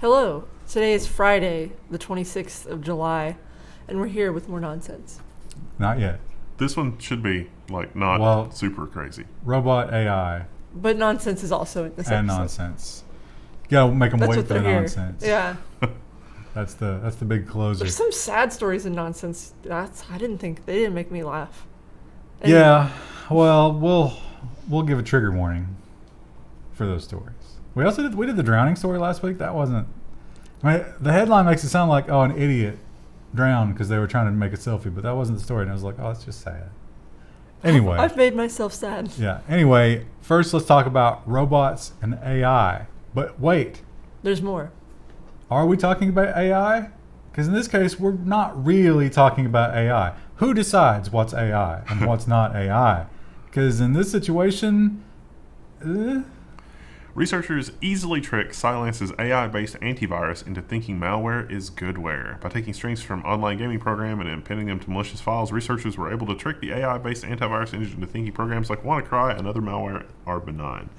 Hello, today is Friday, the 26th of July, and we're here with more nonsense. Not yet. This one should be, not super crazy. Robot AI. But nonsense is also in this and episode. Nonsense. You gotta make them That's wait what for the they're here. nonsense. Yeah. That's the big closer. There's some sad stories in nonsense. They didn't make me laugh. Anyway. Yeah. Well, we'll give a trigger warning for those stories. We did the drowning story last week. That wasn't. The headline makes it sound like, oh, an idiot drowned because they were trying to make a selfie, but that wasn't the story. And I was like, oh, that's just sad. Anyway. I've made myself sad. Yeah. Anyway, first let's talk about robots and AI. But wait. There's more. Are we talking about AI? Because in this case, we're not really talking about AI. Who decides what's AI and what's not AI? Because in this situation, Researchers easily trick Cylance's AI-based antivirus into thinking malware is Goodware. By taking strings from online gaming program and appending them to malicious files, researchers were able to trick the AI-based antivirus engine into thinking programs like WannaCry and other malware are benign.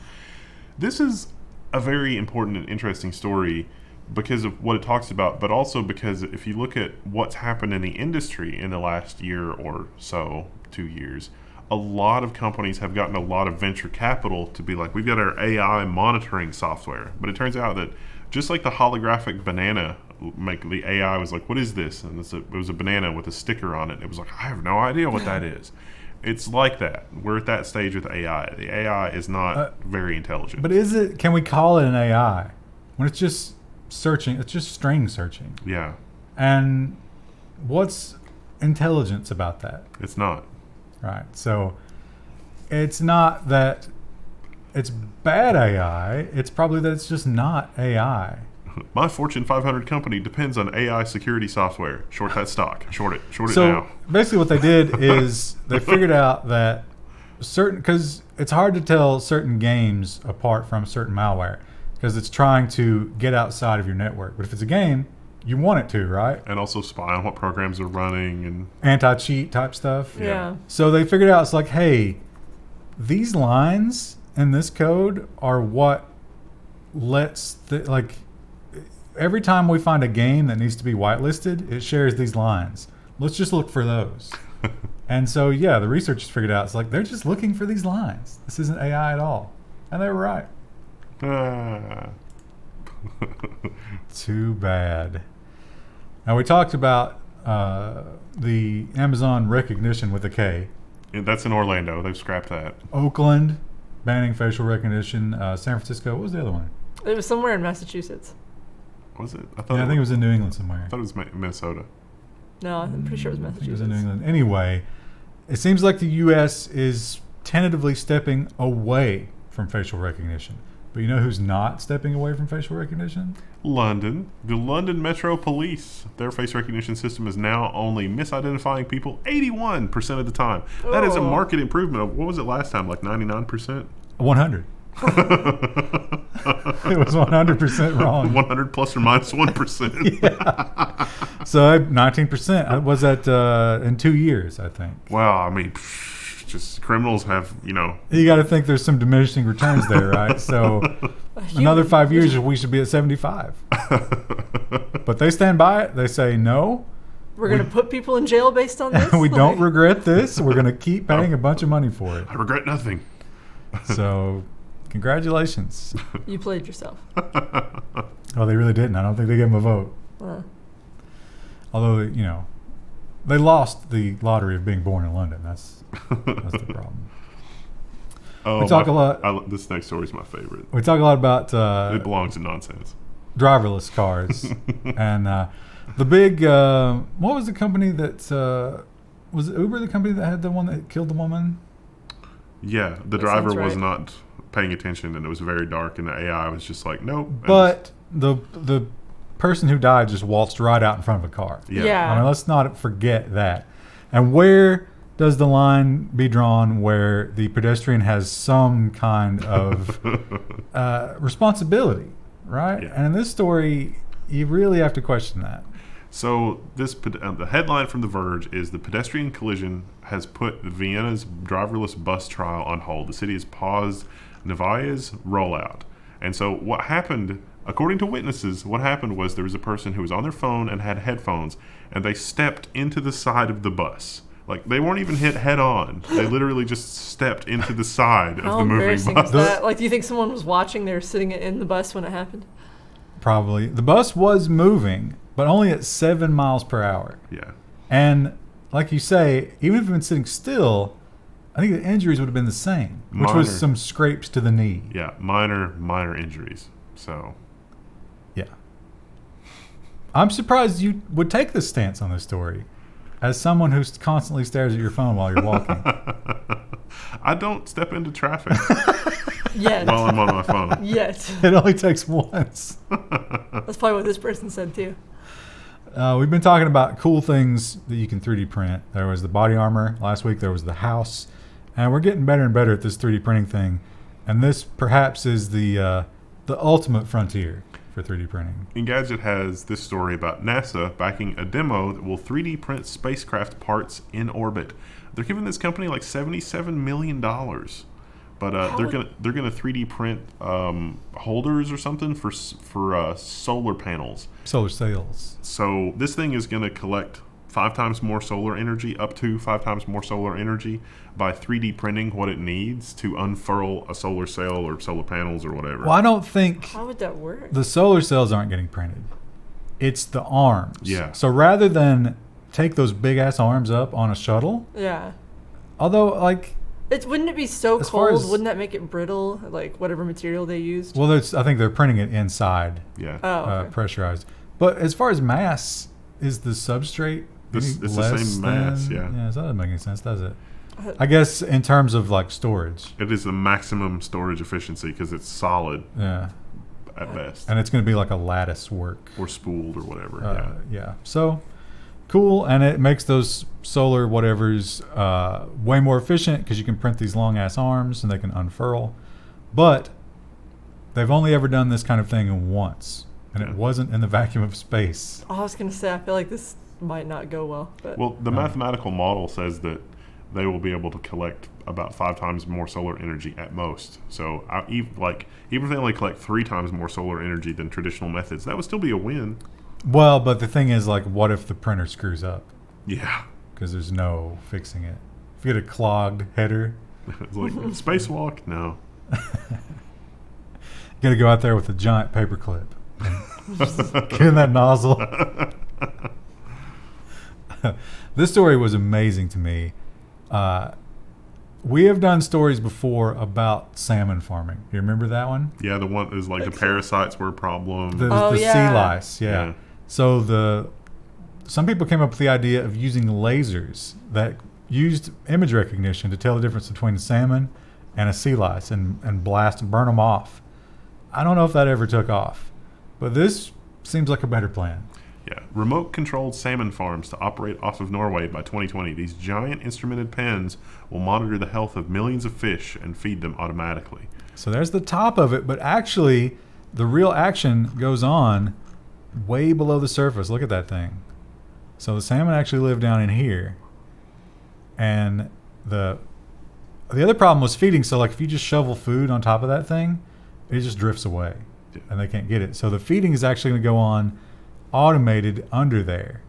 This is a very important and interesting story because of what it talks about, but also because if you look at what's happened in the industry in the last year or so, 2 years, a lot of companies have gotten a lot of venture capital to be like, we've got our AI monitoring software. But it turns out that just like the holographic banana, the AI was like, what is this? And it was a banana with a sticker on it. It was like, I have no idea what that is. It's like that. We're at that stage with AI. The AI is not very intelligent. But can we call it an AI? When it's just searching, it's just string searching. Yeah. And what's intelligence about that? It's not. Right. So it's not that it's bad AI. It's probably that it's just not AI. My Fortune 500 company depends on AI security software. Short that stock. Short it now. So basically what they did is they figured out that because it's hard to tell certain games apart from certain malware because it's trying to get outside of your network. But if it's a game, you want it to, right? And also spy on what programs are running and anti-cheat type stuff. Yeah. So they figured out, it's like, hey, these lines in this code are what lets every time we find a game that needs to be whitelisted, it shares these lines. Let's just look for those. And so, yeah, the researchers figured out, it's like, they're just looking for these lines. This isn't AI at all. And they were right. Too bad. Now, we talked about the Amazon recognition with a K. Yeah, that's in Orlando. They've scrapped that. Oakland, banning facial recognition. San Francisco, what was the other one? It was somewhere in Massachusetts. Was it? I think it was in New England somewhere. I thought it was Minnesota. No, I'm pretty sure it was I Massachusetts. think it was in New England. Anyway, it seems like the U.S. is tentatively stepping away from facial recognition. But you know who's not stepping away from facial recognition? London. The London Metro Police. Their face recognition system is now only misidentifying people 81% of the time. Oh. That is a market improvement of, what was it last time, like 99%? 100. It was 100% wrong. 100 plus or minus 1%. Yeah. So 19%. Was that in 2 years, I think. Wow, I mean, just criminals have, You got to think there's some diminishing returns there, right? So another 5 years, we should be at 75. But they stand by it. They say, no. We're going to put people in jail based on this? We don't regret this. We're going to keep paying a bunch of money for it. I regret nothing. So congratulations. You played yourself. Oh, they really didn't. I don't think they gave them a vote. Although, they lost the lottery of being born in London. That's the problem. Oh, we talk a lot. This next story is my favorite. We talk a lot about it belongs in nonsense. Driverless cars, and the big. What was the company that was it Uber? The company that had the one that killed the woman. Yeah, the driver was not paying attention, and it was very dark, and the AI was just like, nope. But the person who died just waltzed right out in front of a car. Yeah. I mean, let's not forget that. And where does the line be drawn where the pedestrian has some kind of responsibility, right? Yeah. And in this story, you really have to question that. So the headline from The Verge is the pedestrian collision has put Vienna's driverless bus trial on hold. The city has paused Novaya's rollout. And so what happened According to witnesses, what happened was there was a person who was on their phone and had headphones, and they stepped into the side of the bus. Like, they weren't even hit head on. They literally just stepped into the side of the moving embarrassing bus. is that? Like, do you think someone was watching? They were sitting in the bus when it happened? Probably. The bus was moving, but only at 7 miles per hour. Yeah. And like you say, even if it had been sitting still, I think the injuries would have been the same, which was some scrapes to the knee. Yeah, minor injuries. So, yeah. I'm surprised you would take this stance on this story as someone who constantly stares at your phone while you're walking. I don't step into traffic Yet. while I'm on my phone. Yet. It only takes once. That's probably what this person said, too. We've been talking about cool things that you can 3D print. There was the body armor. Last week there was the house. And we're getting better and better at this 3D printing thing. And this perhaps is the ultimate frontier for 3D printing. Engadget has this story about NASA backing a demo that will 3D print spacecraft parts in orbit. They're giving this company like $77 million. But they're gonna 3D print holders or something for solar panels. Solar sails. So this thing is gonna collect 5 times more solar energy, up to 5 times more solar energy, by 3D printing what it needs to unfurl a solar sail or solar panels or whatever. Well, I don't think How would that work? the solar cells aren't getting printed. It's the arms. Yeah. So rather than take those big ass arms up on a shuttle, Yeah. although like, Wouldn't it be so As far cold? as- Wouldn't that make it brittle? Like whatever material they used? well, I think they're printing it inside, Yeah. Oh, okay. pressurized. But as far as mass, is the substrate It's any the less same mass, than- yeah. Yeah, so that doesn't make any sense, does it? I guess in terms of like storage. It is the maximum storage efficiency because it's solid Yeah. at best, And it's going to be like a lattice work. or spooled or whatever. Yeah. So cool. And it makes those solar whatevers way more efficient because you can print these long ass arms and they can unfurl. But they've only ever done this kind of thing once. And Yeah. it wasn't in the vacuum of space. I was gonna say I feel like this might not go well, but Well, the mathematical model says that they will be able to collect about 5 times more solar energy at most. So, even if they only collect 3 times more solar energy than traditional methods, that would still be a win. Well, but the thing is, like, what if the printer screws up? Yeah. Because there's no fixing it. If you get a clogged header, It's like spacewalk. No. you got to go out there with a giant paper clip. Get in that nozzle. This story was amazing to me. We have done stories before about salmon farming. You remember that one? Yeah, the one is like the parasites were a problem. The yeah. sea lice. Yeah. Yeah. So some people came up with the idea of using lasers that used image recognition to tell the difference between a salmon and a sea lice and burn them off. I don't know if that ever took off, but this seems like a better plan. Yeah, remote-controlled salmon farms to operate off of Norway by 2020. These giant instrumented pens will monitor the health of millions of fish and feed them automatically. So there's the top of it, but actually the real action goes on way below the surface. Look at that thing. So the salmon actually live down in here. And the other problem was feeding. So like if you just shovel food on top of that thing, it just drifts away and they can't get it. So the feeding is actually going to go on automated under there.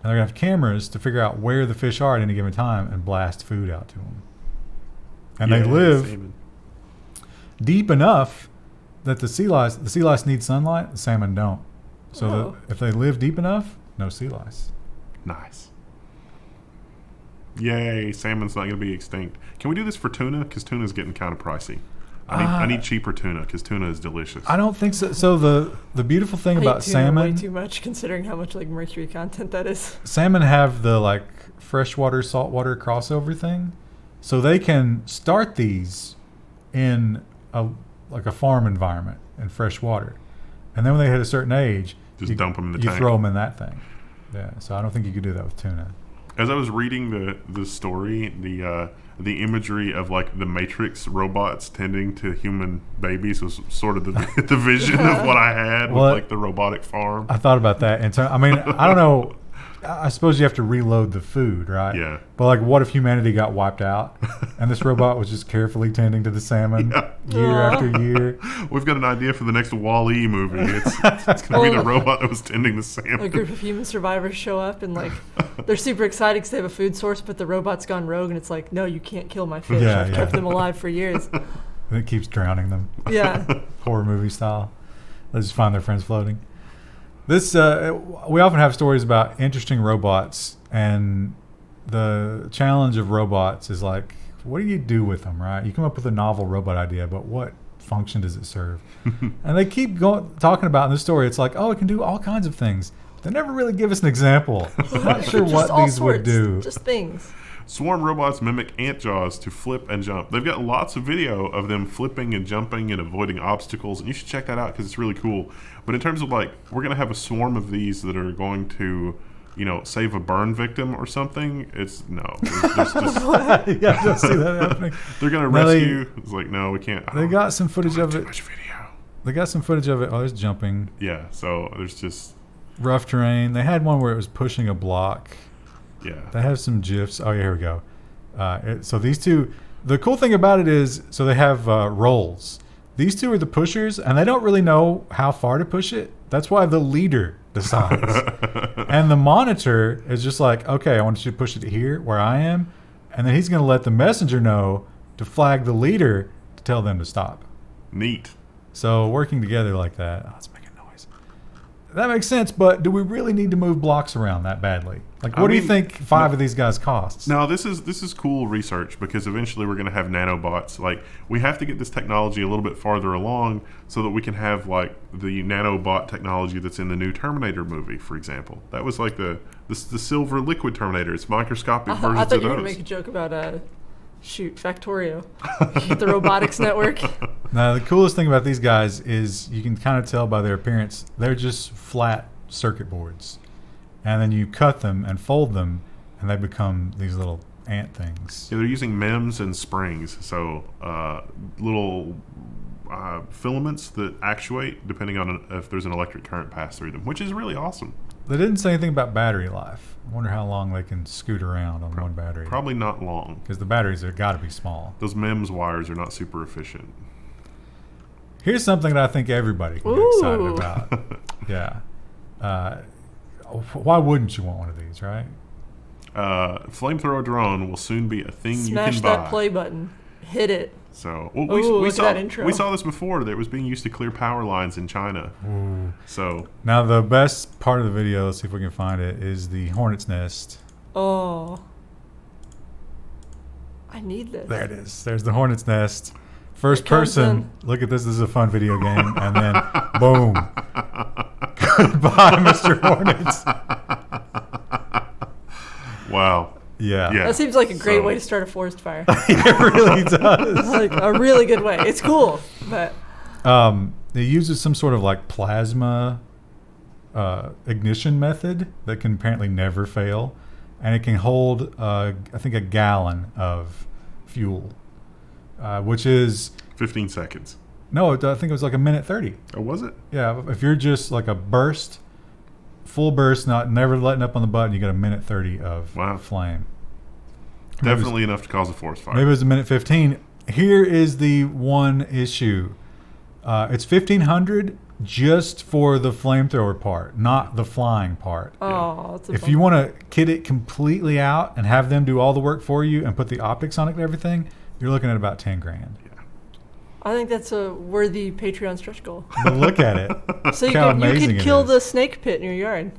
And they're going to have cameras to figure out where the fish are at any given time and blast food out to them. And they live salmon. deep enough that the sea lice need sunlight, the salmon don't. So if they live deep enough, no sea lice. Nice. Yay, salmon's not going to be extinct. Can we do this for tuna? Because tuna's getting kind of pricey. I need cheaper tuna because tuna is delicious. I don't think so. So the beautiful thing I about hate tuna way salmon, too much considering how much like mercury content that is. salmon have the like freshwater saltwater crossover thing, so they can start these in a farm environment in fresh water, and then when they hit a certain age, Just dump them in the you tank. throw them in that thing. Yeah. So I don't think you could do that with tuna. As I was reading the story, the imagery of like the Matrix robots tending to human babies was sort of the vision of what I had with like the robotic farm. I thought about that. I mean, I don't know. I suppose you have to reload the food, right? Yeah. But like, what if humanity got wiped out, and And this robot was just carefully tending to the salmon year Aw. after year. We've got an idea for the next Wall-E movie. It's going to be the robot that was tending the A salmon. group of human survivors show up and like they're super excited because they have a food source, but the robot's gone rogue and it's like, no, you can't kill my fish. Yeah, I've yeah. kept them alive for years. And it keeps drowning them, Yeah. horror movie style. They just find their friends floating. This we often have stories about interesting robots, and the challenge of robots is like, what do you do with them, right? You come up with a novel robot idea, but what function does it serve? And they keep talking about in this story, it's like, oh, it can do all kinds of things. They never really give us an example. I'm not sure Just what all these would sorts, do. Just things. Swarm robots mimic ant jaws to flip and jump. They've got lots of video of them flipping and jumping and avoiding obstacles, and you should check that out because it's really cool. But in terms of like, we're going to have a swarm of these that are going to, save a burn victim or something. It's no. There's just, Yeah, I don't see that happening. they're going to No, they- rescue. It's like, no, we can't. They got some footage of too it. much video. They got some footage of it. Oh, there's jumping. Yeah, so there's just, Rough terrain. They had one where it was pushing a block. yeah. They have some GIFs. Oh, yeah, here we go. So these two, the cool thing about it is, so they have roles. These two are the pushers, and they don't really know how far to push it. That's why the leader decides. And the monitor is just like, okay, I want you to push it here where I am. And then he's going to let the messenger know to flag the leader to tell them to stop. Neat. So working together like that, oh, it's making noise. That makes sense, but do we really need to move blocks around that badly? Like, what do you think five of these guys costs? Now, this is cool research because eventually we're going to have nanobots. Like, we have to get this technology a little bit farther along so that we can have, like, the nanobot technology that's in the new Terminator movie, for example. That was like the silver liquid Terminator. It's microscopic versions I thought of you were going those. to make a joke about Factorio. The robotics network. Now, the coolest thing about these guys is you can kind of tell by their appearance, they're just flat circuit boards. And then you cut them and fold them, and they become these little ant things. Yeah, they're using MEMS and springs, so little filaments that actuate depending on if there's an electric current pass through them, which is really awesome. They didn't say anything about battery life. I wonder how long they can scoot around on one battery. Probably not long. Because the batteries have got to be small. Those MEMS wires are not super efficient. Here's something that I think everybody can get excited about. Yeah. Why wouldn't you want one of these, right? Flamethrower drone will soon be a thing Smash you can buy. that play button. Hit it. So Ooh, we look at saw that intro. we saw this before. That it was being used to clear power lines in China. Ooh. So Now, the best part of the video, let's see if we can find it, is the hornet's nest. Oh. I need this. There it is. There's the hornet's nest. First It comes person. in. Look at this. This is a fun video game. And then, boom. Goodbye, Mr. Hornets. wow. Yeah. Yeah. That seems like a great So- way to start a forest fire. It really does. Like a really good way. It's cool, but It uses some sort of like plasma ignition method that can apparently never fail. And it can hold, I think, a gallon of fuel, which is, 15 seconds. no, I think it was like a minute 30. Oh, was it? Yeah, if you're just like a burst, full burst, not never letting up on the button, you get a minute 30 of Wow. flame. Maybe it was- Definitely enough to cause a forest fire. Maybe it was a minute 15. Here is the one issue. It's 1,500 just for the flamethrower part, not the flying part. oh, that's a If bummer. you want to kit it completely out and have them do all the work for you and put the optics on it and everything, you're looking at about 10 grand. I think that's a worthy Patreon stretch goal. But look at it. So you Look how could, you amazing could it kill is. the snake pit in your yard.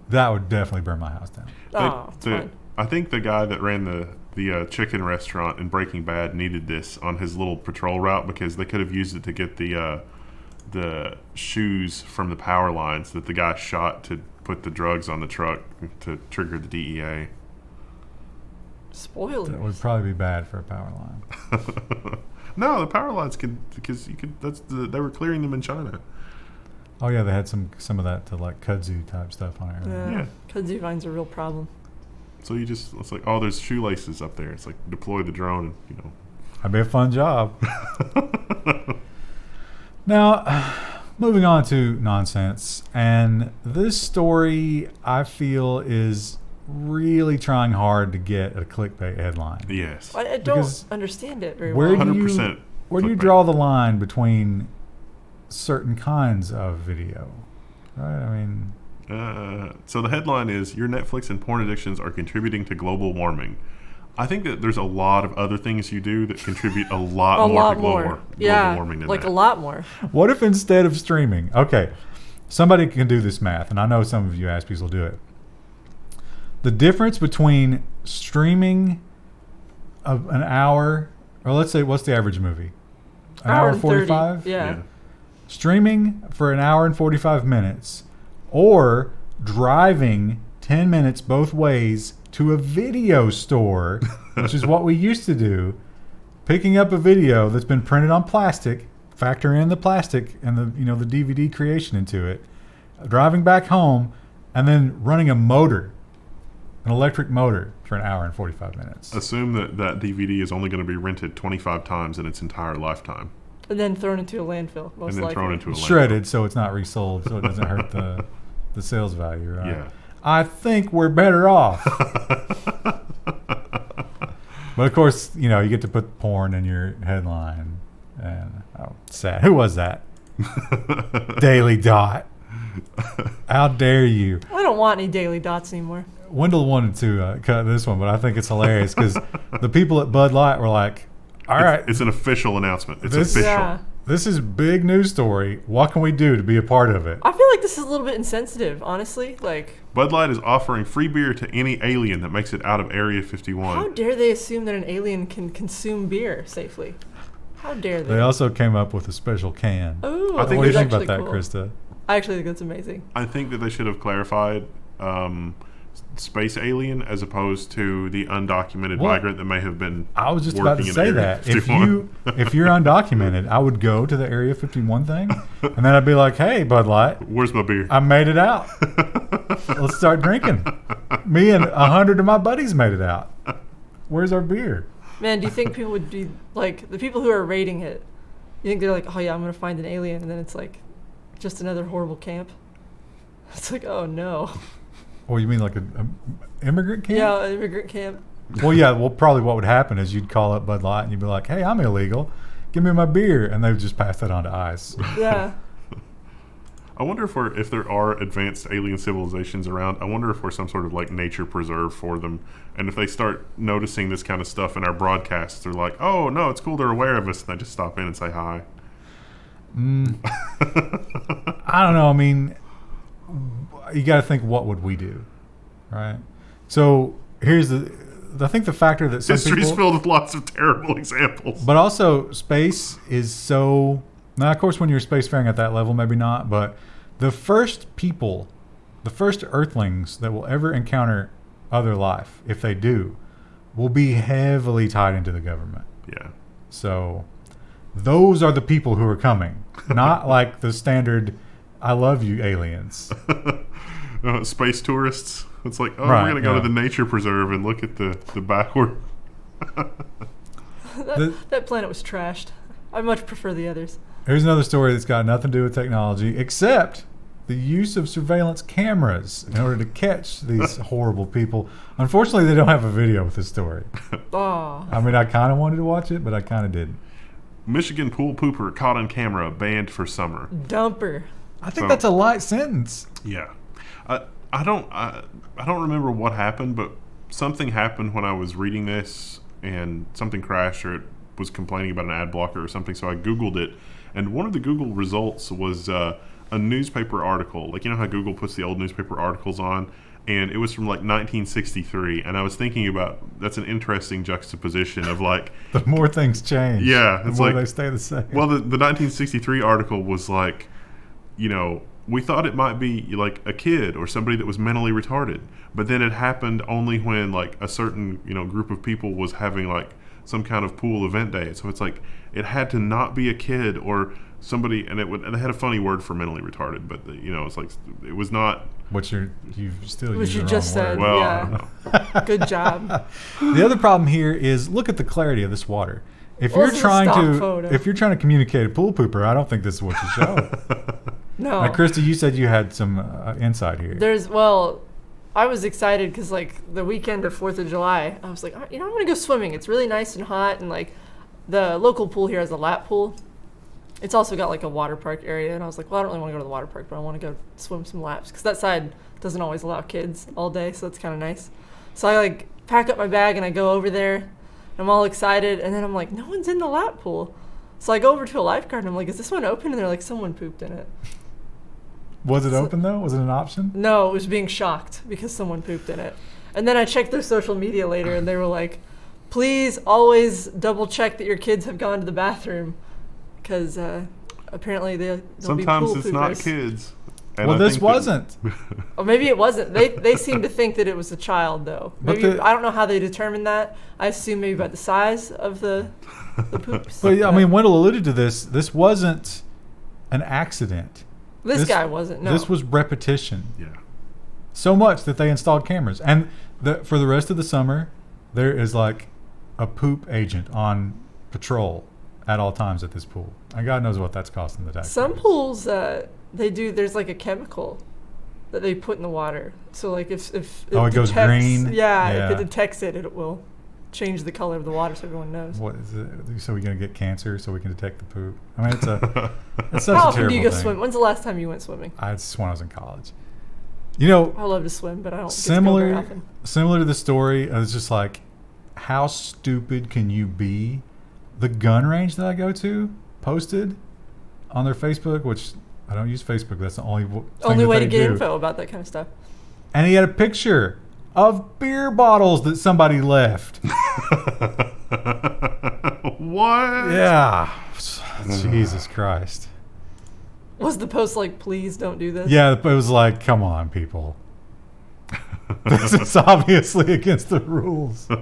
That would definitely burn my house down. Oh, it's fine. I think the guy that ran the chicken restaurant in Breaking Bad needed this on his little patrol route because they could have used it to get the shoes from the power lines that the guy shot to put the drugs on the truck to trigger the DEA. Spoilers. That would probably be bad for a power line. No, the power lines because you could. They were clearing them in China. Oh yeah, they had some of that to like kudzu type stuff on it. Right? Yeah. Kudzu vine's a real problem. So it's like, oh, there's shoelaces up there. It's like deploy the drone, and That'd be a fun job. Now, moving on to nonsense, and this story I feel is really trying hard to get a clickbait headline. Yes. I don't understand it very Where well. do you 100% where do you clickbait. draw the line between certain kinds of video? Right? I mean, So the headline is, your Netflix and porn addictions are contributing to global warming. I think that there's a lot of other things you do that contribute a lot A more lot to more. global warming than like that. a lot more. what if instead of streaming, okay, somebody can do this math, and I know some of you Aspies will do it. The difference between streaming an hour, or let's say, what's the average movie? An hour and 30. 45? Yeah. Streaming for an hour and 45 minutes, or driving 10 minutes both ways to a video store, which is what we used to do, picking up a video that's been printed on plastic, factor in the plastic and the DVD creation into it, driving back home, and then running an electric motor for an hour and 45 minutes. Assume that DVD is only going to be rented 25 times in its entire lifetime. And then thrown into a landfill, most And then likely. thrown into a landfill. Shredded so it's not resold, so it doesn't hurt the sales value, right? Yeah. I think we're better off. But of course, you get to put porn in your headline. And sad. Who was that? Daily Dot. How dare you? I don't want any daily dots anymore. Wendell wanted to cut this one, but I think it's hilarious because the people at Bud Light were like, all right, It's an official announcement. It's This- official. Yeah. this is a big news story. What can we do to be a part of it? I feel like this is a little bit insensitive, honestly. Like, Bud Light is offering free beer to any alien that makes it out of Area 51. how dare they assume that an alien can consume beer safely? How dare they? They also came up with a special can. Ooh, I think What do you that's think about actually that, cool. Krista? I actually think that's amazing. I think that they should have clarified space alien as opposed to the undocumented What? migrant that may have been. I was just about to working in say Area that. 51. If you're undocumented, I would go to the Area 51 thing, and then I'd be like, "Hey, Bud Light, Where's my beer? I made it out. Let's start drinking." Me and 100 of my buddies made it out. Where's our beer? Man, do you think people would be like the people who are rating it? You think they're like, oh yeah, I'm gonna find an alien, and then it's like just another horrible camp? It's like, oh no. Or you mean like a immigrant camp? Yeah, an immigrant camp. Well, yeah. Well, probably what would happen is you'd call up Bud Light and you'd be like, "Hey, I'm illegal. Give me my beer," and they would just pass that on to ICE. Yeah. I wonder if there are advanced alien civilizations around. I wonder if we're some sort of like nature preserve for them, and if they start noticing this kind of stuff in our broadcasts, they're like, "Oh no, it's cool. They're aware of us," and they just stop in and say hi. I don't know. I mean, you got to think, what would we do, right? So here's I think the factor that some History's people, filled with lots of terrible examples. but also space is so. Now, of course, when you're spacefaring at that level, maybe not. But the first Earthlings that will ever encounter other life, if they do, will be heavily tied into the government. Yeah. So those are the people who are coming, not like the standard "I love you" aliens. Space tourists. It's like, oh, Right, we're gonna go yeah. to the nature preserve and look at the backward. That planet was trashed. I much prefer the others. Here's another story that's got nothing to do with technology, except the use of surveillance cameras in order to catch these horrible people. Unfortunately, they don't have a video with this story. Oh. I mean, I kind of wanted to watch it, but I kind of didn't. Michigan pool pooper caught on camera, banned for summer. Dumper. I think So- that's a light sentence. Yeah, I don't remember what happened, but something happened when I was reading this, and something crashed, or it was complaining about an ad blocker or something. So I Googled it, and one of the Google results was a newspaper article. Like, you know how Google puts the old newspaper articles on, and it was from like 1963. And I was thinking about, that's an interesting juxtaposition of like, The more things change, Yeah, the it's more like- they stay the same. well, the 1963 article was like, we thought it might be like a kid or somebody that was mentally retarded, but then it happened only when like a certain group of people was having like some kind of pool event day. So it's like it had to not be a kid or somebody, and they had a funny word for mentally retarded, but it's like it was not. Which you've still Which used you the just wrong said. word. Well, Yeah. I don't know. Good job. The other problem here is look at the clarity of this water. If Well, you're this is a trying stock to photo. if you're trying to communicate a pool pooper, I don't think this is what you show. No. Now, Krista, you said you had some insight here. There's, well, I was excited because like the weekend of 4th of July, I was like, I'm gonna go swimming. It's really nice and hot, and like the local pool here has a lap pool. It's also got like a water park area, and I was like, well, I don't really want to go to the water park, but I want to go swim some laps because that side doesn't always allow kids all day, so that's kind of nice. So I like pack up my bag and I go over there, and I'm all excited, and then I'm like, no one's in the lap pool. So I go over to a lifeguard and I'm like, is this one open? And they're like, someone pooped in it. Was it open though? Was it an option? No, it was being shocked because someone pooped in it. And then I checked their social media later and they were like, please always double check that your kids have gone to the bathroom because apparently they'll be Sometimes pool it's poopers. not kids. And Well, I this think wasn't. Or maybe it wasn't. They seem to think that it was a child though. But Maybe the- I don't know how they determined that. I assume maybe by the size of the poops. But yeah, I mean, Wendell alluded to this. This wasn't an accident. this guy wasn't. No. This was repetition. Yeah. So much that they installed cameras. And for the rest of the summer, there is like a poop agent on patrol at all times at this pool. And God knows what that's costing the taxpayers. Some pools, there's like a chemical that they put in the water. So like if it goes detects, green? Yeah, if Yeah. it detects it, it will change the color of the water so everyone knows. What is it? So we're going to get cancer so we can detect the poop? I mean, it's such How a often terrible do you go thing. swim? When's the last time you went swimming? It's when I was in college. You know, I love to swim, but I don't get to go very often. Similar to the story, I was just like, how stupid can you be? The gun range that I go to posted on their Facebook, which I don't use Facebook. That's the only thing Only that way they to get do. info about that kind of stuff. And he had a picture of beer bottles that somebody left. What? Yeah. Jesus Christ. Was the post like, please don't do this? Yeah, it was like, come on, people. This is obviously against the rules. Did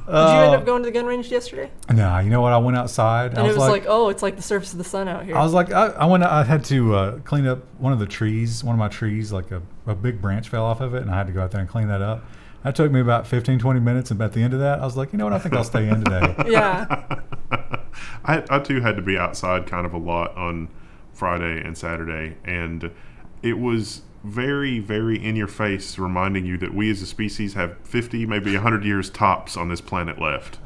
you end up going to the gun range yesterday? No, you know what? I went outside. And it was like, oh, it's like the surface of the sun out here. I was like, I had to clean up one of my trees, like a big branch fell off of it, and I had to go out there and clean that up. That took me about 15, 20 minutes, and at the end of that, I was like, you know what? I think I'll stay in today. Yeah. I too had to be outside kind of a lot on Friday and Saturday, and it was very, very in your face, reminding you that we as a species have 50, maybe 100 years tops on this planet left.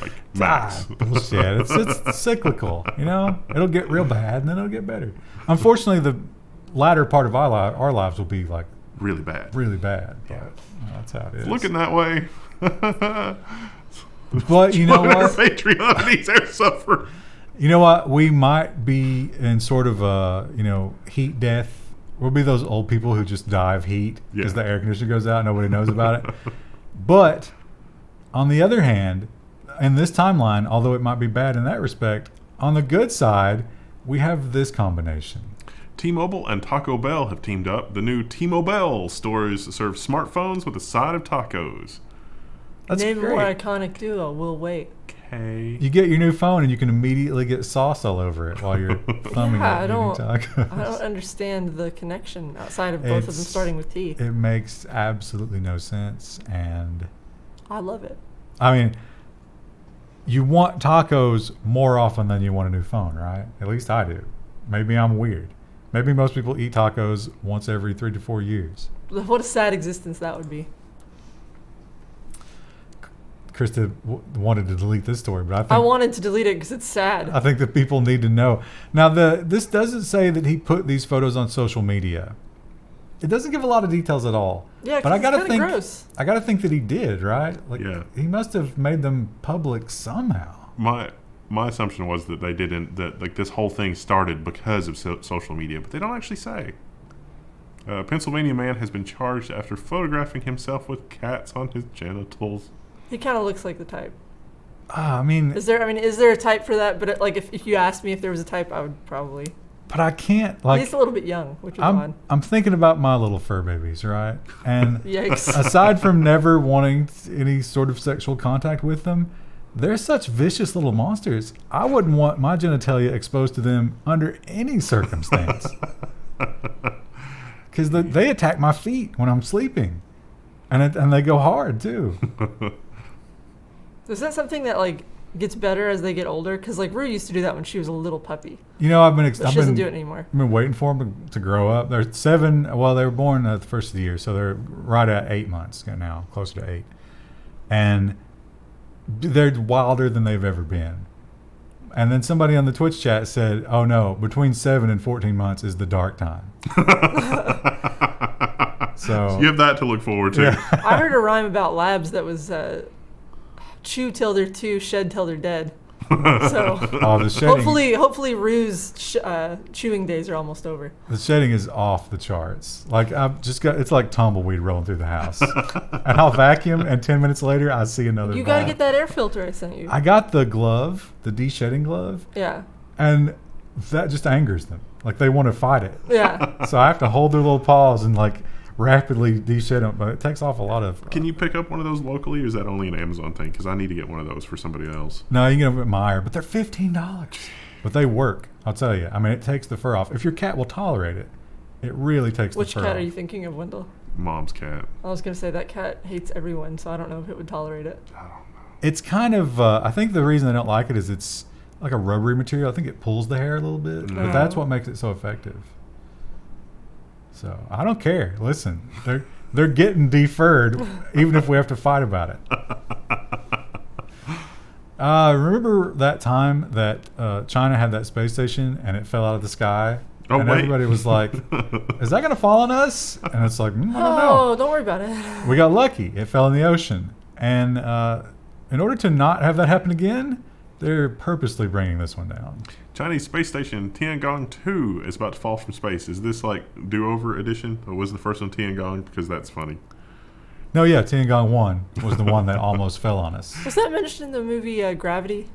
Like, max. Bullshit. It's cyclical, you know? It'll get real bad, and then it'll get better. Unfortunately, the latter part of our lives will be like Really bad. really bad. But Yeah. that's how it is. Looking that way. But you know what? Patreon needs air suffer. You know what? We might be in sort of a, heat death. We'll be those old people who just die of heat because Yeah. the air conditioner goes out. Nobody knows about it. But on the other hand, in this timeline, although it might be bad in that respect, on the good side, we have this combination. T-Mobile and Taco Bell have teamed up. The new T-MoBell stores serve smartphones with a side of tacos. That's Name a great. more iconic duo. We'll wait. Okay. You get your new phone and you can immediately get sauce all over it while you're thumbing Yeah, it I eating tacos. I don't understand the connection outside of both of them It's- starting with T. It makes absolutely no sense. And I love it. I mean, you want tacos more often than you want a new phone, right? At least I do. Maybe I'm weird. Maybe most people eat tacos once every 3 to 4 years. What a sad existence that would be. Krista wanted to delete this story, but I wanted to delete it because it's sad. I think that people need to know. Now, this doesn't say that he put these photos on social media. It doesn't give a lot of details at all. Yeah, but I gotta it's think. kinda gross. I gotta think that he did, right? Like, Yeah. he must have made them public somehow. My assumption was that they didn't, that like this whole thing started because of social media, but they don't actually say. A Pennsylvania man has been charged after photographing himself with cats on his genitals. He kind of looks like the type. I mean, Is there a type for that? But if you asked me if there was a type, I would probably. but I can't like. He's a little bit young, which is odd. I'm thinking about my little fur babies, right? And Yikes. aside from never wanting any sort of sexual contact with them, they're such vicious little monsters. I wouldn't want my genitalia exposed to them under any circumstance. Because they attack my feet when I'm sleeping, and they go hard too. Is that something that like it gets better as they get older. Because like Rue used to do that when she was a little puppy. You know, But she doesn't do it anymore. I've been waiting for them to grow up. They're 7. Well, they were born the first of the year, so they're right at 8 months now, closer to 8. And they're wilder than they've ever been. And then somebody on the Twitch chat said, "Oh no, between 7 and 14 months is the dark time." So you have that to look forward to. Yeah. I heard a rhyme about labs that was chew till they're 2, shed till they're dead. So oh, the shedding, hopefully Rue's chewing days are almost over. the shedding is off the charts. Like I've just got, it's like tumbleweed rolling through the house. And I'll vacuum, and 10 minutes later, I see another. You got to vial. get that air filter I sent you. I got the glove, the de-shedding glove, Yeah. and that just angers them. Like they want to fight it. Yeah. So I have to hold their little paws and like rapidly de-shed them, but it takes off a lot of. Can you pick up one of those locally, or is that only an Amazon thing? Because I need to get one of those for somebody else. No, you can get them at Meyer, but they're $15. But they work. I'll tell you. I mean, it takes the fur off. If your cat will tolerate it, it really takes Which the fur cat off. are you thinking of, Wendell? Mom's cat. I was going to say that cat hates everyone, so I don't know if it would tolerate it. I don't know. It's kind of. I think the reason they don't like it is it's like a rubbery material. I think it pulls the hair a little bit, but that's what makes it so effective. So I don't care. Listen, they're getting deferred, even if we have to fight about it. Remember that time that China had that space station and it fell out of the sky? Oh, and wait. everybody was like, is that going to fall on us? And it's like, I don't know. Oh, don't worry about it. We got lucky. It fell in the ocean. And in order to not have that happen again, they're purposely bringing this one down. Chinese space station Tiangong 2 is about to fall from space. Is this like do-over edition? Or was the first one Tiangong? Because that's funny. No, yeah, Tiangong 1 was the one that almost fell on us. Was that mentioned in the movie Gravity?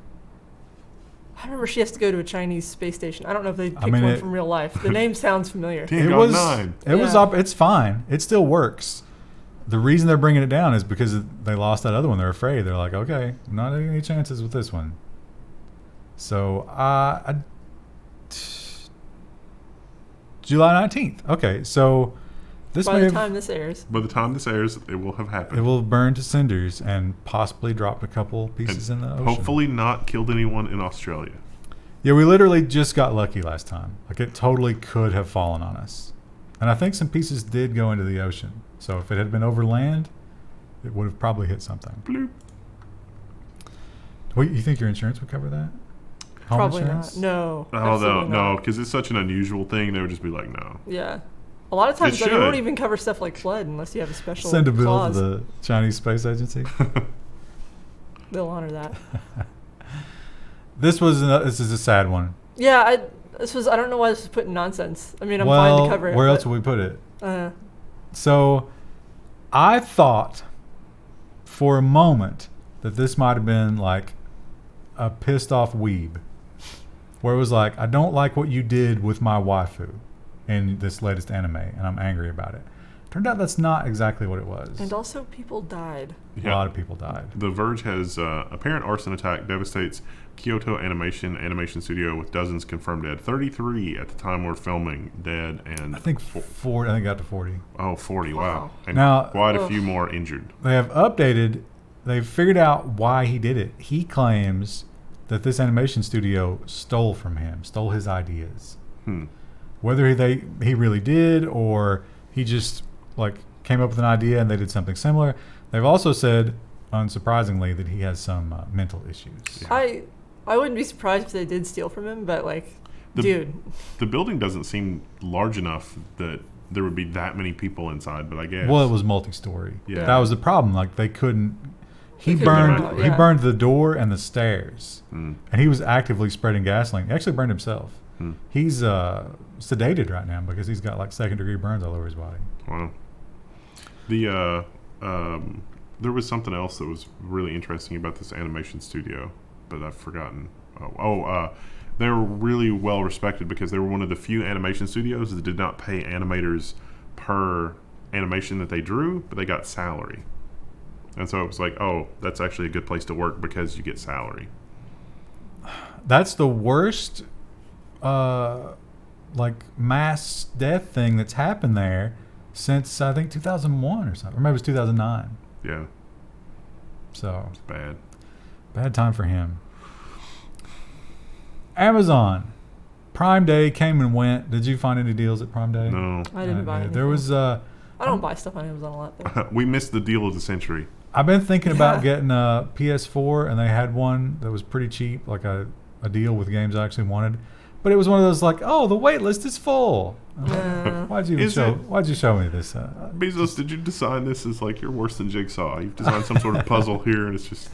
I remember she has to go to a Chinese space station. I don't know if they picked one from real life. The name sounds familiar. Tiangong 9. It's fine. It still works. The reason they're bringing it down is because they lost that other one. They're afraid. They're like, okay, not any chances with this one. So, July 19th. Okay, so this By the time this airs. By the time this airs, it will have happened. it will burn to cinders and possibly drop a couple pieces in the ocean. Hopefully not killed anyone in Australia. Yeah, we literally just got lucky last time. Like it totally could have fallen on us. And I think some pieces did go into the ocean. So if it had been over land, it would have probably hit something. Bloop. Wait, you think your insurance would cover that? Home Probably insurance? not. No. Oh, absolutely no, not. because it's such an unusual thing. They would just be like, no. Yeah. A lot of times It they won't should. even cover stuff like flood unless you have a special Send a bill clause. to the Chinese Space Agency. They'll honor that. This is a sad one. Yeah, I don't know why this was put in nonsense. I mean, I'm well, fine to cover it. where but, else would we put it? Uh, So, I thought for a moment that this might have been like a pissed off weeb, where it was like, I don't like what you did with my waifu in this latest anime, and I'm angry about it. Turned out that's not exactly what it was. and also, people died. A lot of people died. The Verge has apparent arson attack devastates Kyoto Animation studio with dozens confirmed dead. 33 at the time we're filming dead, and I think 40. I think it got to 40. 40. Wow. Wow. And Now- quite a few more injured. They have updated. They've figured out why he did it. He claims that this animation studio stole from him, stole his ideas. Whether he really did or he just like came up with an idea and they did something similar. They've also said, unsurprisingly, that he has some mental issues. I wouldn't be surprised if they did steal from him, but like, The- dude, The building doesn't seem large enough that there would be that many people inside, but I guess. Well, it was multi-story. Yeah. That was the problem. Like they couldn't. He They couldn't burned. get out, He yeah. burned the door and the stairs, Mm. and he was actively spreading gasoline. He actually burned himself. Hmm. He's sedated right now because he's got like second-degree burns all over his body. Wow. There was something else that was really interesting about this animation studio, but I've forgotten. They were really well respected because they were one of the few animation studios that did not pay animators per animation that they drew, but they got salary. And so it was like, oh, that's actually a good place to work because you get salary. That's the worst, like mass death thing that's happened there since I think 2001 or something, or maybe it was 2009. Yeah, So it's bad. bad time for him. Amazon. Prime Day came and went. Did you find any deals at Prime Day? No. I didn't buy anything. There was. I don't buy stuff on Amazon a lot, though. We missed the deal of the century. I've been thinking about Yeah. getting a PS4, and they had one that was pretty cheap, like a deal with games I actually wanted. But it was one of those like, oh, the wait list is full. Why'd you show me this? Bezos, did you design this as like you're worse than Jigsaw? You've designed some sort of puzzle here, and it's just.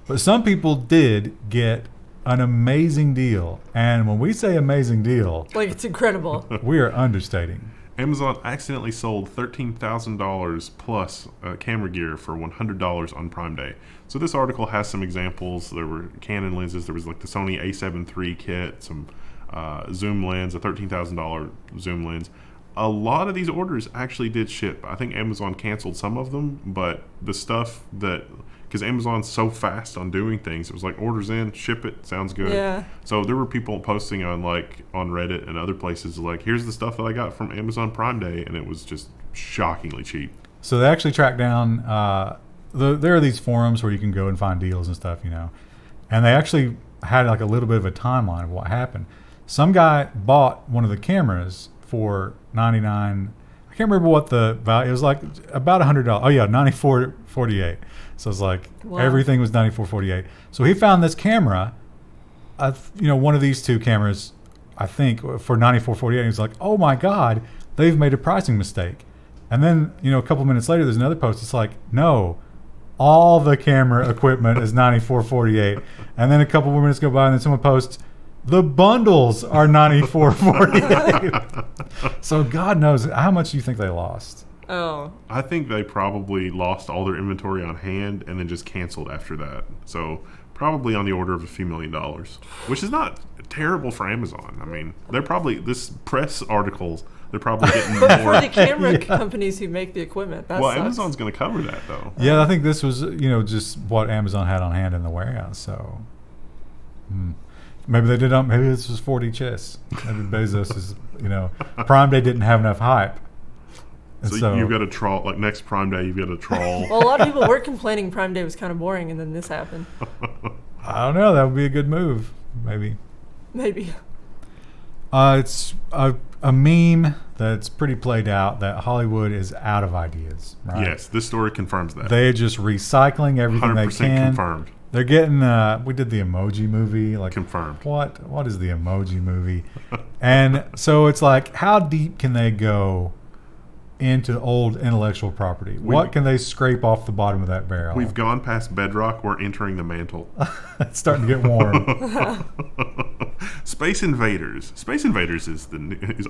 But some people did get an amazing deal, and when we say amazing deal, Like, it's incredible. we are understating. Amazon accidentally sold $13,000 plus camera gear for $100 on Prime Day. So this article has some examples. There were Canon lenses. There was like the Sony A7 III kit, some zoom lens, a $13,000 zoom lens. A lot of these orders actually did ship. I think Amazon canceled some of them, but the stuff that, because Amazon's so fast on doing things, it was like orders in, ship it, sounds good. Yeah. So there were people posting on Reddit and other places like, here's the stuff that I got from Amazon Prime Day, and it was just shockingly cheap. So they actually tracked down. There are these forums where you can go and find deals and stuff, and they actually had like a little bit of a timeline of what happened. Some guy bought one of the cameras for $99. I can't remember what the value. It was like about $100. Oh yeah, $94.48. So it's like everything was $94.48. So he found this camera, one of these two cameras, I think, for $94.48. He was like, oh my God, they've made a pricing mistake. And then, a couple minutes later, there's another post. It's like, no, all the camera equipment is $94.48. And then a couple more minutes go by, and then someone posts, the bundles are $94.48. So God knows how much do you think they lost? Oh. I think they probably lost all their inventory on hand and then just canceled after that. So probably on the order of a few $1 million, which is not terrible for Amazon. I mean, they're probably, this press articles, they're probably getting But more. for the camera companies who make the equipment, that Well, sucks. Amazon's going to cover that though. Yeah, I think this was, just what Amazon had on hand in the warehouse. So maybe they did. Maybe this was 4D chess. Maybe Bezos is, Prime Day didn't have enough hype. And So you've got to trawl, like next Prime Day, you've got to trawl. Well, a lot of people were complaining Prime Day was kind of boring, and then this happened. I don't know. That would be a good move. Maybe. Maybe. It's a meme that's pretty played out that Hollywood is out of ideas. Right? Yes, this story confirms that. They're just recycling everything they 100% can. confirmed. They're getting. We did the emoji movie. Like Confirmed. What is the emoji movie? And so it's like, how deep can they go into old intellectual property? What can they scrape off the bottom of that barrel? We've gone past bedrock. We're entering the mantle. It's starting to get warm. Space Invaders. Space Invaders is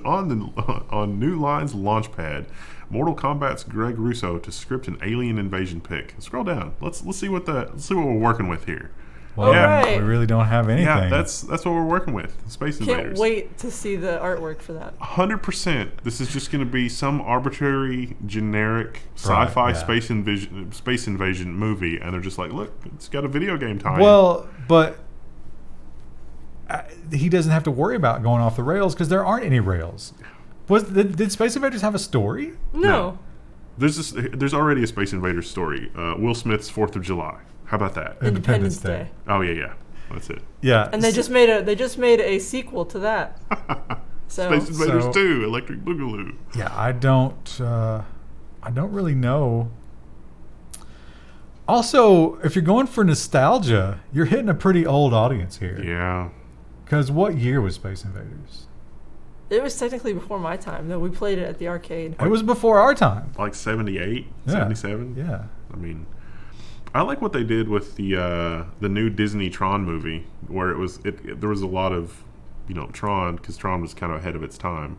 on New Line's launch pad. Mortal Kombat's Greg Russo to script an alien invasion pick. Scroll down. Let's see what we're working with here. Well, right. we really don't have anything. Yeah, that's what we're working with. Space Invaders. Can't wait to see the artwork for that. 100%. This is just going to be some arbitrary, generic sci-fi yeah. space invasion movie, and they're just like, look, it's got a video game tie. Well, but he doesn't have to worry about going off the rails because there aren't any rails. Did Space Invaders have a story? No. There's already a Space Invaders story. Will Smith's 4th of July. How about that? Independence Day. Oh yeah, that's it. Yeah, And they just made a sequel to that. So Space Invaders 2, Electric Boogaloo. Yeah, I don't really know. Also, if you're going for nostalgia, you're hitting a pretty old audience here. Yeah. Because what year was Space Invaders? it was technically before my time, though. We played it at the arcade. It was before our time. Like 78, Yeah. 77? Yeah. I mean, I like what they did with the new Disney Tron movie, where there was a lot of, Tron, because Tron was kind of ahead of its time.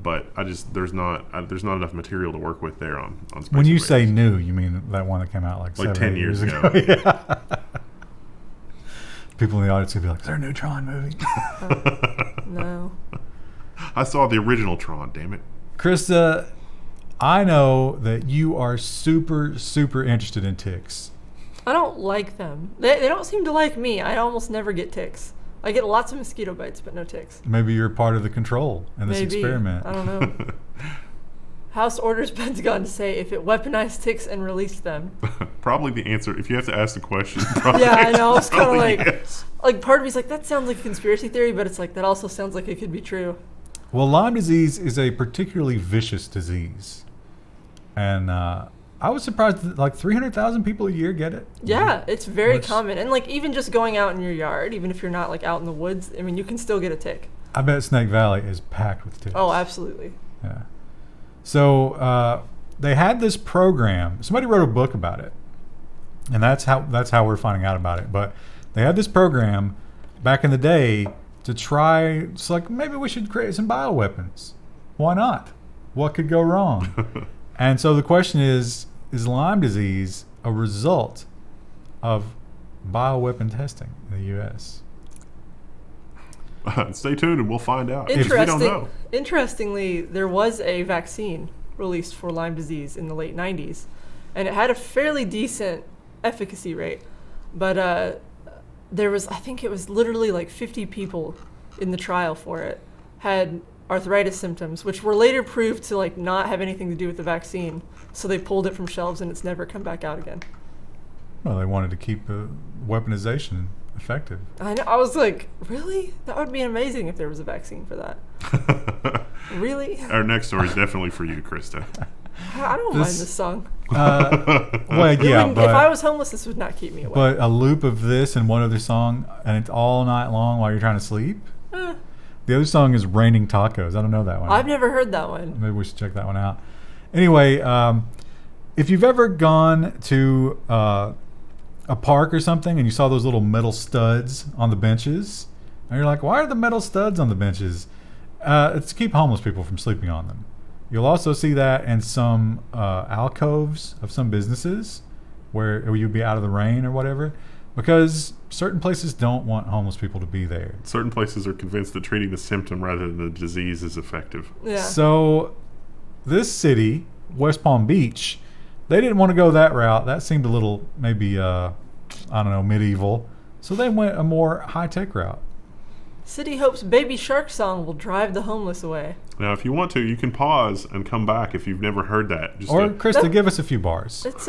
But there's not enough material to work with there on Space When you Invaders. say new, you mean that one that came out like 7, 10 8 years ago? ago. Yeah. People in the audience would be like, is there a new Tron movie? No. I saw the original Tron, damn it. Krista, I know that you are super, super interested in ticks. I don't like them. They don't seem to like me. I almost never get ticks. I get lots of mosquito bites, but no ticks. Maybe you're part of the control in this Maybe. experiment. I don't know. House orders Pentagon to say if it weaponized ticks and released them. Probably the answer, if you have to ask the question. Probably, Yeah, I know. It's kind of probably like, yes. like part of me's like, that sounds like a conspiracy theory, but it's like, that also sounds like it could be true. Well, Lyme disease is a particularly vicious disease. And I was surprised that like 300,000 people a year get it. Yeah, it's very common. And like even just going out in your yard, even if you're not like out in the woods, I mean, you can still get a tick. I bet Snake Valley is packed with ticks. Oh, absolutely. Yeah. So they had this program. Somebody wrote a book about it. And that's how we're finding out about it. But they had this program back in the day to try, it's like, maybe we should create some bioweapons. Why not? What could go wrong? And so the question is Lyme disease a result of bioweapon testing in the U.S.? Stay tuned and we'll find out. If we don't know. Interestingly, there was a vaccine released for Lyme disease in the late 90s, and it had a fairly decent efficacy rate. But there was, I think it was literally like 50 people in the trial for it had arthritis symptoms, which were later proved to like not have anything to do with the vaccine. So they pulled it from shelves and it's never come back out again. Well, they wanted to keep weaponization effective. I know. I was like, really? That would be amazing if there was a vaccine for that. Really? Our next story is definitely for you, Krista. I don't mind this song. Well, yeah, but if I was homeless, this would not keep me awake. But a loop of this and one other song, and it's all night long while you're trying to sleep. The other song is "Raining Tacos." I don't know that one. I've never heard that one. Maybe we should check that one out. Anyway, if you've ever gone to a park or something and you saw those little metal studs on the benches, and you're like, "Why are the metal studs on the benches?" It's to keep homeless people from sleeping on them. You'll also see that in some alcoves of some businesses where you'd be out of the rain or whatever, because certain places don't want homeless people to be there. Certain places are convinced that treating the symptom rather than the disease is effective. Yeah. So this city, West Palm Beach, they didn't want to go that route. That seemed a little maybe, I don't know, medieval. So they went a more high-tech route. City hopes Baby Shark song will drive the homeless away. Now, if you want to, you can pause and come back if you've never heard that. Or, Krista, give us a few bars. It's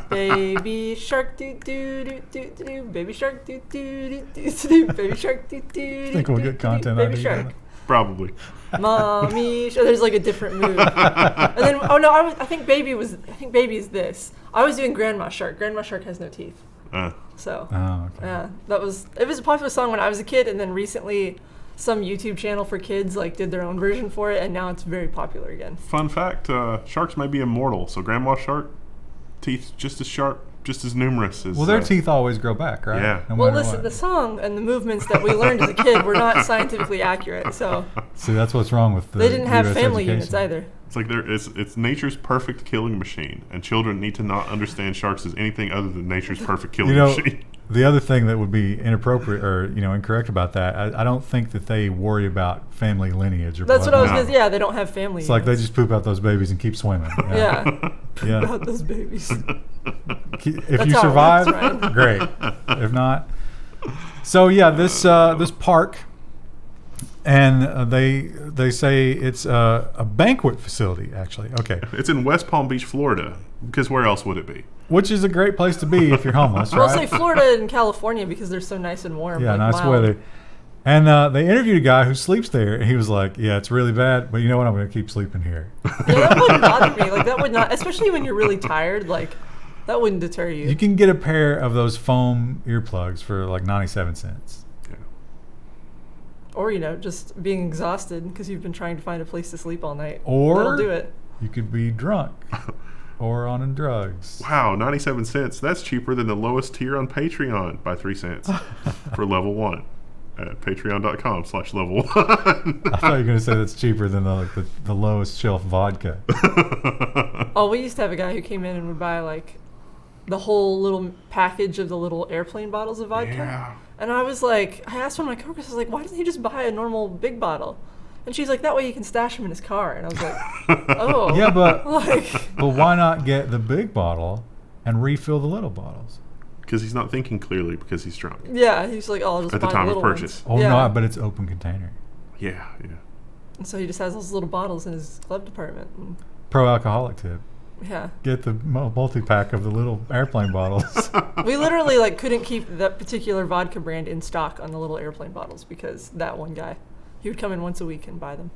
Baby Shark doo doo doo doo doo, Baby Shark doo doo doo doo doo, Baby Shark doo doo. I think we'll get content Baby out Shark. of it. Probably. Mommy Shark. There's like a different mood. And then, oh no, I think Baby is this. I was doing Grandma Shark. Grandma Shark has no teeth. So, okay. yeah, it was a popular song when I was a kid, and then recently some YouTube channel for kids like did their own version for it, and now it's very popular again. Fun fact, sharks may be immortal, so Grandma Shark, teeth just as sharp, just as numerous as... Well, their teeth always grow back, right? Yeah. No well, matter listen, what. the song and the movements that we learned as a kid were not scientifically accurate, so... See, that's what's wrong with the They didn't have US family education. units either. It's like it's nature's perfect killing machine, and children need to not understand sharks as anything other than nature's perfect killing machine. The other thing that would be inappropriate or incorrect about that, I don't think that they worry about family lineage or That's what I was bloodline. going to say. Yeah, they don't have family It's like they units. just poop out those babies and keep swimming. Yeah. Yeah. About those babies. If That's you how it survive, works, Ryan. great. If not, so yeah, this park, and they say it's a banquet facility. Actually, okay, It's in West Palm Beach, Florida, because where else would it be? which is a great place to be if you're homeless, Well, I'll right? say Florida and California because they're so nice and warm. Yeah, like nice mild. weather. And they interviewed a guy who sleeps there, and he was like, "Yeah, it's really bad, but you know what? I'm going to keep sleeping here." Yeah, that wouldn't bother me. Like that would not, especially when you're really tired. Like that wouldn't deter you. You can get a pair of those foam earplugs for like 97 cents. Yeah. Or just being exhausted because you've been trying to find a place to sleep all night. Or that'll do it. You could be drunk or on drugs. Wow, 97 cents. That's cheaper than the lowest tier on Patreon by 3 cents for Level 1 at patreon.com/level1. I thought you were going to say that's cheaper than the lowest shelf vodka. Oh, we used to have a guy who came in and would buy like the whole little package of the little airplane bottles of vodka. Yeah. And I was like, I asked one of my coworkers, I was like, why doesn't he just buy a normal big bottle? And she's like, that way you can stash them in his car. And I was like, oh. Yeah, but Like, but why not get the big bottle and refill the little bottles? Because he's not thinking clearly because he's drunk. yeah, he's like, oh, I'll just At the buy time the of little purchase. ones. Oh yeah. no, but it's open container. Yeah, yeah. And so he just has those little bottles in his glove department. And Pro alcoholic tip. Yeah. get the multi-pack of the little airplane bottles. We literally like couldn't keep that particular vodka brand in stock on the little airplane bottles because that one guy, he would come in once a week and buy them.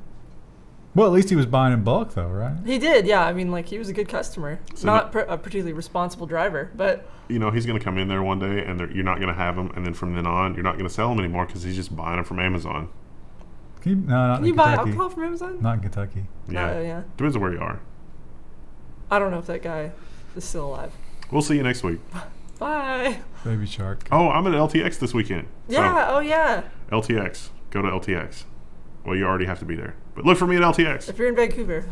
Well, at least he was buying in bulk, though, right? He did, yeah. I mean, like, he was a good customer. So Not a particularly responsible driver, but You know, he's going to come in there one day, and you're not going to have him, and then from then on, you're not going to sell them anymore because he's just buying them from Amazon. No, not can in you buy Kentucky. alcohol from Amazon? Not in Kentucky. Yeah. Yeah. Depends on where you are. I don't know if that guy is still alive. We'll see you next week. Bye. Baby shark. Oh, I'm at LTX this weekend. Yeah, oh yeah. So, LTX. Go to LTX. Well, you already have to be there. But look for me at LTX. If you're in Vancouver.